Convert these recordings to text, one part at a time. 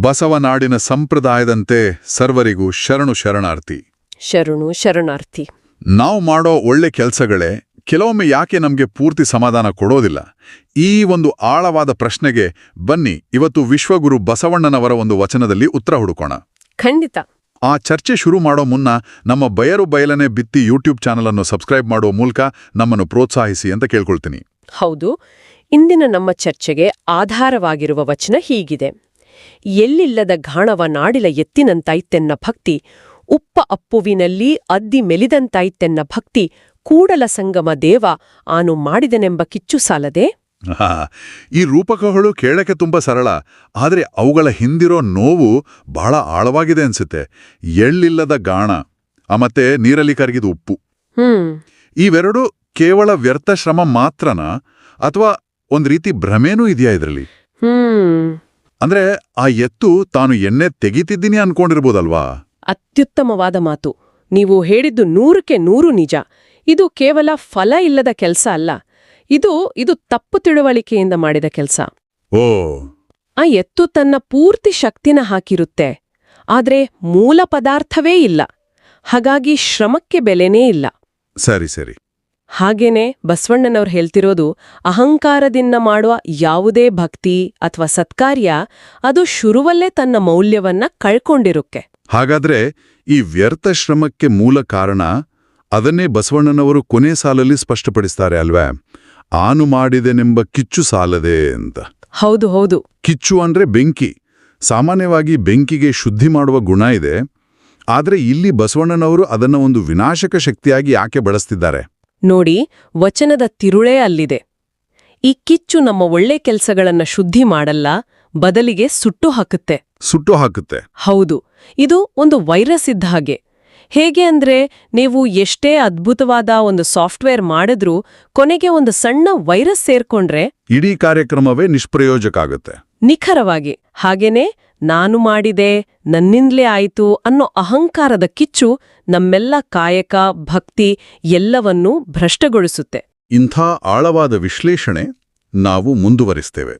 ಬಸವನಾಡಿನ ಸಂಪ್ರದಾಯದಂತೆ ಸರ್ವರಿಗೂ ಶರಣು ಶರಣಾರ್ಥಿ. ಶರಣು ಶರಣಾರ್ಥಿ. ನಾವು ಮಾಡೋ ಒಳ್ಳೆ ಕೆಲಸಗಳೇ ಕೆಲವೊಮ್ಮೆ ಯಾಕೆ ನಮಗೆ ಪೂರ್ತಿ ಸಮಾಧಾನ ಕೊಡೋದಿಲ್ಲ? ಈ ಒಂದು ಆಳವಾದ ಪ್ರಶ್ನೆಗೆ ಬನ್ನಿ ಇವತ್ತು ವಿಶ್ವಗುರು ಬಸವಣ್ಣನವರ ಒಂದು ವಚನದಲ್ಲಿ ಉತ್ತರ ಹುಡುಕೋಣ. ಖಂಡಿತ. ಆ ಚರ್ಚೆ ಶುರು ಮಾಡೋ ಮುನ್ನ ನಮ್ಮ ಬಯರು ಬಯಲನೆ ಬಿತ್ತಿ ಯೂಟ್ಯೂಬ್ ಚಾನಲ್ ಅನ್ನು ಸಬ್ಸ್ಕ್ರೈಬ್ ಮಾಡೋ ಮೂಲಕ ನಮ್ಮನ್ನು ಪ್ರೋತ್ಸಾಹಿಸಿ ಅಂತ ಕೇಳ್ಕೊಳ್ತೀನಿ. ಹೌದು, ಇಂದಿನ ನಮ್ಮ ಚರ್ಚೆಗೆ ಆಧಾರವಾಗಿರುವ ವಚನ ಹೀಗಿದೆ: ಎಲ್ಲಿಲ್ಲದ ಘಾಣವ ನಾಡಿಲ ಎತ್ತಿನಂತಾಯ್ತೆನ್ನ ಭಕ್ತಿ, ಉಪ್ಪ ಅಪ್ಪುವಿನಲ್ಲಿ ಅದ್ದಿ ಮೆಲಿದಂತಾಯ್ತೆನ್ನ ಭಕ್ತಿ, ಕೂಡಲ ಸಂಗಮ ದೇವ ಆನು ಮಾಡಿದನೆಂಬ ಕಿಚ್ಚು ಸಾಲದೆ. ಈ ರೂಪಕಗಳು ಕೇಳಕ್ಕೆ ತುಂಬ ಸರಳ, ಆದರೆ ಅವುಗಳ ಹಿಂದಿರೋ ನೋವು ಬಹಳ ಆಳವಾಗಿದೆ ಅನ್ಸುತ್ತೆ. ಎಳ್ಳಿಲ್ಲದ ಗಾಣ ಮತ್ತೆ ನೀರಲ್ಲಿ ಕರಗಿದ ಉಪ್ಪು, ಇವೆರಡು ಕೇವಲ ವ್ಯರ್ಥ ಶ್ರಮ ಮಾತ್ರನಾ ಅಥವಾ ಒಂದ್ ರೀತಿ ಭ್ರಮೇನೂ ಇದೆಯಾ ಇದರಲ್ಲಿ? ಅಂದ್ರೆ ಆ ಎತ್ತು ತಾನು ಎಣ್ಣೆ ತೆಗಿತಿದ್ದೀನಿ ಅನ್ಕೊಂಡಿರ್ಬೋದಲ್ವಾ? ಅತ್ಯುತ್ತಮವಾದ ಮಾತು. ನೀವು ಹೇಳಿದ್ದು 100ಕ್ಕೆ 100 ನಿಜ. ಇದು ಕೇವಲ ಫಲ ಇಲ್ಲದ ಕೆಲಸ ಅಲ್ಲ, ಇದು ತಪ್ಪು ತಿಳುವಳಿಕೆಯಿಂದ ಮಾಡಿದ ಕೆಲಸ. ಓ, ಆ ಎತ್ತು ತನ್ನ ಪೂರ್ತಿ ಶಕ್ತಿನ ಹಾಕಿರುತ್ತೆ, ಆದ್ರೆ ಮೂಲ ಪದಾರ್ಥವೇ ಇಲ್ಲ. ಹಾಗಾಗಿ ಶ್ರಮಕ್ಕೆ ಬೆಲೆನೇ ಇಲ್ಲ. ಸರಿ. ಹಾಗೇನೆ ಬಸವಣ್ಣನವ್ರು ಹೇಳ್ತಿರೋದು, ಅಹಂಕಾರದಿಂದ ಮಾಡುವ ಯಾವುದೇ ಭಕ್ತಿ ಅಥವಾ ಸತ್ಕಾರ್ಯ ಅದು ಶುರುವಲ್ಲೇ ತನ್ನ ಮೌಲ್ಯವನ್ನ ಕಳ್ಕೊಂಡಿರುಕ್ಕೆ. ಹಾಗಾದ್ರೆ ಈ ವ್ಯರ್ಥ ಶ್ರಮಕ್ಕೆ ಮೂಲ ಕಾರಣ ಅದನ್ನೇ ಬಸವಣ್ಣನವರು ಕೊನೆ ಸಾಲಲ್ಲಿ ಸ್ಪಷ್ಟಪಡಿಸ್ತಾರೆ ಅಲ್ವೇ? ಆನು ಮಾಡಿದೆನೆಂಬ ಕಿಚ್ಚು ಸಾಲದೆ ಅಂತ. ಹೌದು. ಕಿಚ್ಚು ಅಂದ್ರೆ ಬೆಂಕಿ. ಸಾಮಾನ್ಯವಾಗಿ ಬೆಂಕಿಗೆ ಶುದ್ಧಿ ಮಾಡುವ ಗುಣ ಇದೆ, ಆದ್ರೆ ಇಲ್ಲಿ ಬಸವಣ್ಣನವರು ಅದನ್ನ ಒಂದು ವಿನಾಶಕ ಶಕ್ತಿಯಾಗಿ ಯಾಕೆ ಬಳಸ್ತಿದ್ದಾರೆ ನೋಡಿ. ವಚನದ ತಿರುಳೇ ಅಲ್ಲಿದೆ. ಈ ಕಿಚ್ಚು ನಮ್ಮ ಒಳ್ಳೆ ಕೆಲಸಗಳನ್ನ ಶುದ್ಧಿ ಮಾಡಲ್ಲ, ಬದಲಿಗೆ ಸುಟ್ಟು ಹಾಕುತ್ತೆ. ಹೌದು, ಇದು ಒಂದು ವೈರಸ್ ಇದ್ದ ಹಾಗೆ. ಹೇಗೆ ಅಂದ್ರೆ, ನೀವು ಎಷ್ಟೇ ಅದ್ಭುತವಾದ ಒಂದು ಸಾಫ್ಟ್ವೇರ್ ಮಾಡಿದ್ರೂ ಕೊನೆಗೆ ಒಂದು ಸಣ್ಣ ವೈರಸ್ ಸೇರ್ಕೊಂಡ್ರೆ ಇಡೀ ಕಾರ್ಯಕ್ರಮವೇ ನಿಷ್ಪ್ರಯೋಜಕ ಆಗುತ್ತೆ. ನಿಖರವಾಗಿ ಹಾಗೇನೆ ನಾನು ಮಾಡಿದೆ, ನನ್ನಿಂದಲೇ ಆಯಿತು ಅನ್ನೋ ಅಹಂಕಾರದ ಕಿಚ್ಚು ನಮ್ಮೆಲ್ಲ ಕಾಯಕ, ಭಕ್ತಿ ಎಲ್ಲವನ್ನೂ ಭ್ರಷ್ಟಗೊಳಿಸುತ್ತೆ. ಇಂಥ ಆಳವಾದ ವಿಶ್ಲೇಷಣೆ ನಾವು ಮುಂದುವರಿಸ್ತೇವೆ.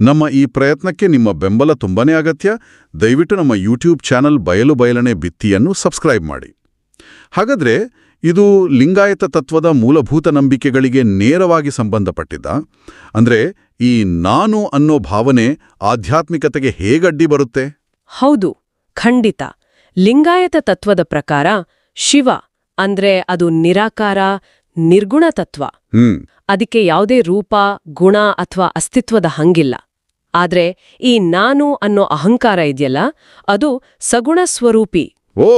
ನಮ್ಮ ಈ ಪ್ರಯತ್ನಕ್ಕೆ ನಿಮ್ಮ ಬೆಂಬಲ ತುಂಬಾನೇ ಅಗತ್ಯ. ದಯವಿಟ್ಟು ನಮ್ಮ ಯೂಟ್ಯೂಬ್ ಚಾನಲ್ ಬಯಲು ಬಯಲನೆ ಬಿತ್ತಿಯನ್ನು ಸಬ್ಸ್ಕ್ರೈಬ್ ಮಾಡಿ. ಹಾಗಾದ್ರೆ ಇದು ಲಿಂಗಾಯತ ತತ್ವದ ಮೂಲಭೂತ ನಂಬಿಕೆಗಳಿಗೆ ನೇರವಾಗಿ ಸಂಬಂಧಪಟ್ಟಿದ್ದ, ಅಂದ್ರೆ ಈ ನಾನು ಅನ್ನೋ ಭಾವನೆ ಆಧ್ಯಾತ್ಮಿಕತೆಗೆ ಹೇಗಡ್ಡಿ ಬರುತ್ತೆ? ಹೌದು, ಖಂಡಿತ. ಲಿಂಗಾಯತ ತತ್ವದ ಪ್ರಕಾರ ಶಿವ ಅಂದ್ರೆ ಅದು ನಿರಾಕಾರ, ನಿರ್ಗುಣ ತತ್ವ. ಅದಕ್ಕೆ ಯಾವುದೇ ರೂಪ, ಗುಣ ಅಥವಾ ಅಸ್ತಿತ್ವದ ಹಂಗಿಲ್ಲ. ಆದ್ರೆ ಈ ನಾನು ಅನ್ನೋ ಅಹಂಕಾರ ಇದೆಯಲ್ಲ, ಅದು ಸಗುಣ ಸ್ವರೂಪಿ. ಓ,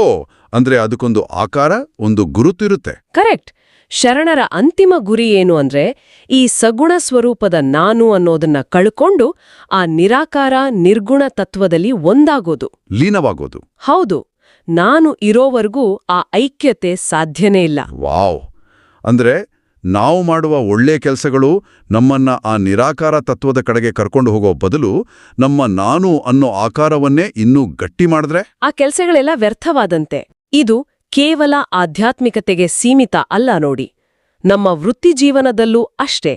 ಅಂದ್ರೆ ಅದಕ್ಕೊಂದು ಆಕಾರ, ಒಂದು ಗುರುತಿರುತ್ತೆ. ಕರೆಕ್ಟ್. ಶರಣರ ಅಂತಿಮ ಗುರಿ ಏನು ಅಂದ್ರೆ ಈ ಸಗುಣ ಸ್ವರೂಪದ ನಾನು ಅನ್ನೋದನ್ನ ಕಳ್ಕೊಂಡು ಆ ನಿರಾಕಾರ, ನಿರ್ಗುಣ ತತ್ವದಲ್ಲಿ ಒಂದಾಗೋದು, ಲೀನವಾಗೋದು. ಹೌದು. ನಾನು ಇರೋವರೆಗೂ ಆ ಐಕ್ಯತೆ ಸಾಧ್ಯನೇ ಇಲ್ಲ. ವಾವ್! ಅಂದ್ರೆ ನಾವು ಮಾಡುವ ಒಳ್ಳೆ ಕೆಲಸಗಳು ನಮ್ಮನ್ನ ಆ ನಿರಾಕಾರ ತತ್ವದ ಕಡೆಗೆ ಕರ್ಕೊಂಡು ಹೋಗೋ ಬದಲು ನಮ್ಮ ನಾನು ಅನ್ನೋ ಆಕಾರವನ್ನೇ ಇನ್ನೂ ಗಟ್ಟಿ ಮಾಡಿದ್ರೆ ಆ ಕೆಲಸಗಳೆಲ್ಲ ವ್ಯರ್ಥವಾದಂತೆ. ಇದು ಕೇವಲ ಆಧ್ಯಾತ್ಮಿಕತೆಗೆ ಸೀಮಿತ ಅಲ್ಲ ನೋಡಿ, ನಮ್ಮ ವೃತ್ತಿ ಜೀವನದಲ್ಲೂ ಅಷ್ಟೇ.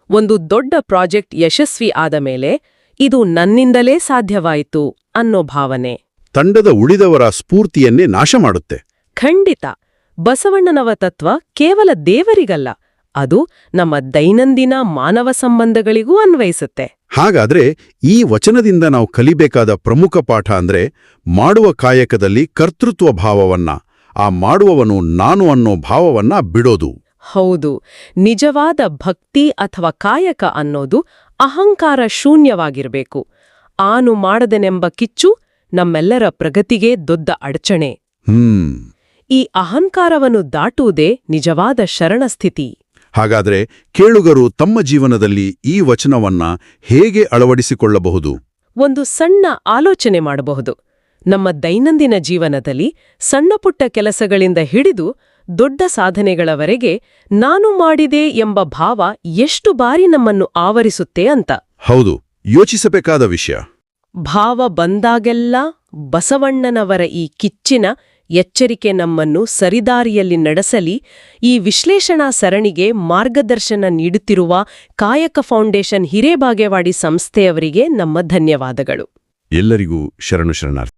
ಒಂದು ದೊಡ್ಡ ಪ್ರಾಜೆಕ್ಟ್ ಯಶಸ್ವಿ ಆದ ಮೇಲೆ ಇದು ನನ್ನಿಂದಲೇ ಸಾಧ್ಯವಾಯಿತು ಅನ್ನೋ ಭಾವನೆ ತಂಡದ ಉಳಿದವರ ಸ್ಫೂರ್ತಿಯನ್ನೇ ನಾಶ ಮಾಡುತ್ತೆ. ಖಂಡಿತ. ಬಸವಣ್ಣನವ ತತ್ವ ಕೇವಲ ದೇವರಿಗಲ್ಲ, ಅದು ನಮ್ಮ ದೈನಂದಿನ ಮಾನವ ಸಂಬಂಧಗಳಿಗೂ ಅನ್ವಯಿಸುತ್ತೆ. ಹಾಗಾದ್ರೆ ಈ ವಚನದಿಂದ ನಾವು ಕಲಿಬೇಕಾದ ಪ್ರಮುಖ ಪಾಠ ಅಂದ್ರೆ ಮಾಡುವ ಕಾಯಕದಲ್ಲಿ ಕರ್ತೃತ್ವ ಭಾವವನ್ನ, ಆ ಮಾಡುವವನು ನಾನು ಅನ್ನೋ ಭಾವವನ್ನ ಬಿಡೋದು. ಹೌದು. ನಿಜವಾದ ಭಕ್ತಿ ಅಥವಾ ಕಾಯಕ ಅನ್ನೋದು ಅಹಂಕಾರ ಶೂನ್ಯವಾಗಿರಬೇಕು. ಆನು ಮಾಡದೆನೆಂಬ ಕಿಚ್ಚು ನಮ್ಮೆಲ್ಲರ ಪ್ರಗತಿಗೆ ದೊಡ್ಡ ಅಡಚಣೆ. ಈ ಅಹಂಕಾರವನ್ನು ದಾಟುವುದೇ ನಿಜವಾದ ಶರಣಸ್ಥಿತಿ. ಹಾಗಾದ್ರೆ ಕೇಳುಗರು ತಮ್ಮ ಜೀವನದಲ್ಲಿ ಈ ವಚನವನ್ನ ಹೇಗೆ ಅಳವಡಿಸಿಕೊಳ್ಳಬಹುದು? ಒಂದು ಸಣ್ಣ ಆಲೋಚನೆ ಮಾಡಬಹುದು. ನಮ್ಮ ದೈನಂದಿನ ಜೀವನದಲ್ಲಿ ಸಣ್ಣಪುಟ್ಟ ಕೆಲಸಗಳಿಂದ ಹಿಡಿದು ದೊಡ್ಡ ಸಾಧನೆಗಳವರೆಗೆ ನಾನು ಮಾಡಿದೆ ಎಂಬ ಭಾವ ಎಷ್ಟು ಬಾರಿ ನಮ್ಮನ್ನು ಆವರಿಸುತ್ತೆ ಅಂತ. ಹೌದು, ಯೋಚಿಸಬೇಕಾದ ವಿಷಯ. ಭಾವ ಬಂದಾಗೆಲ್ಲ ಬಸವಣ್ಣನವರ ಈ ಕಿಚ್ಚಿನ ಎಚ್ಚರಿಕೆ ನಮ್ಮನ್ನು ಸರಿದಾರಿಯಲ್ಲಿ ನಡೆಸಲಿ. ಈ ವಿಶ್ಲೇಷಣಾ ಸರಣಿಗೆ ಮಾರ್ಗದರ್ಶನ ನೀಡುತ್ತಿರುವ ಕಾಯಕ ಫೌಂಡೇಶನ್ ಹಿರೇಬಾಗೇವಾಡಿ ಸಂಸ್ಥೆಯವರಿಗೆ ನಮ್ಮ ಧನ್ಯವಾದಗಳು. ಎಲ್ಲರಿಗೂ ಶರಣು ಶರಣಾರ್ಥಿ.